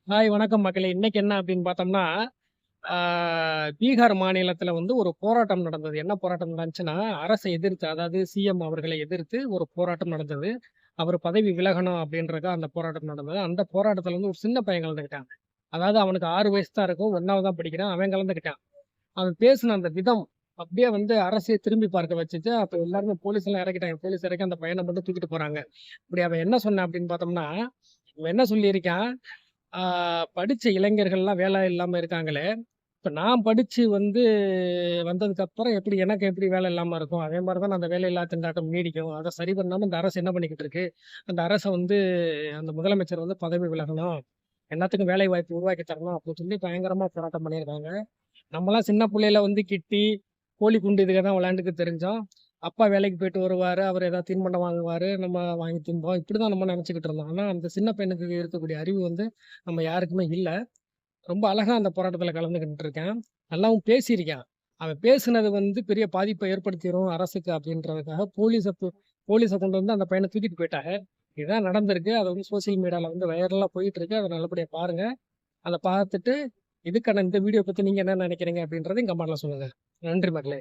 Hi வணக்கம் மக்களே. இன்னைக்கு என்ன அப்படின்னு பார்த்தோம்னா, ஆ பீகார் மாநிலத்தில வந்து ஒரு போராட்டம் நடந்தது. என்ன போராட்டம் நடந்துச்சுன்னா, அரசை எதிர்த்து அதாவது சிஎம் அவர்களை எதிர்த்து ஒரு போராட்டம் நடந்தது. அவர் பதவி விலகணும் அப்படின்றதுக்காக அந்த போராட்டம் நடந்தது. அந்த போராட்டத்தில வந்து ஒரு சின்ன பையன் கலந்துக்கிட்டான். அதாவது அவனுக்கு 6 வயசு தான் இருக்கும். 1வது தான் படிக்கிறான். அவன் கலந்துக்கிட்டான். அவன் பேசின அந்த விதம் அப்படியே வந்து அரசையே திரும்பி பார்க்க வச்சுச்சு. அப்ப எல்லாருமே போலீஸ்லாம் இறக்கிட்டாங்க. போலீஸ் இறக்கி அந்த பையன மட்டும் தூக்கிட்டு போறாங்க. இப்படி அவன் என்ன சொன்னான் அப்படின்னு பார்த்தோம்னா, இவன் என்ன சொல்லியிருக்கான், ஆ படிச்ச இளைஞர்கள்லாம் வேலை இல்லாம இருக்காங்களே! இப்ப நான் படிச்சு வந்து வந்ததுக்கப்புறம் எனக்கு எப்படி வேலை இல்லாம இருக்கும்? அதே மாரி தான் அந்த வேலையில்லா திண்டாட்டம் நீடிக்கும். அத சரி பண்ணாம இந்த அரசு என்ன பண்ணிக்கிட்டு இருக்கு? அந்த அரச வந்து அந்த முதலமைச்சர் வந்து பதவி விலகணும். எல்லாத்துக்கும் வேலை வாய்ப்பு உருவாக்கி தரணும் அப்படின்னு சொல்லி பயங்கரமா போராட்டம் பண்ணியிருக்காங்க. நம்மலாம் சின்ன புள்ளையில வந்து கிட்டி, கோழி குண்டு இதுக தான் விளையாண்டுக்க தெரிஞ்சோம். அப்பா வேலைக்கு போயிட்டு வருவாரு. அவரு ஏதாவது தின்பண்டம் வாங்குவாரு. நம்ம வாங்கி திம்போம். இப்படிதான் நம்ம நெனச்சுக்கிட்டு இருந்தோம். ஆனா, அந்த சின்ன பையனுக்கு இருக்கக்கூடிய அறிவு வந்து நம்ம யாருக்குமே இல்ல. ரொம்ப அழகா அந்த போராட்டத்துல கலந்துக்கிட்டு இருக்கேன். நல்லாவும் பேசியிருக்கான். அவன் பேசுனது வந்து பெரிய பாதிப்ப ஏற்படுத்திரும் அரசுக்கு அப்படின்றதுக்காக போலீஸ கொண்டு வந்து அந்த பையன தூக்கிட்டு போயிட்டாங்க. இதுதான் நடந்திருக்கு. அது வந்து சோசியல் மீடியால வந்து வைரலா போயிட்டு இருக்கு. அத நல்லபடியா பாருங்க. அத பார்த்துட்டு, இதுக்கான இந்த வீடியோ பத்தி நீங்க என்ன நெனைக்கிறீங்க அப்படின்றதையும் கமெண்ட்ல சொல்லுங்க. நன்றி மக்களே!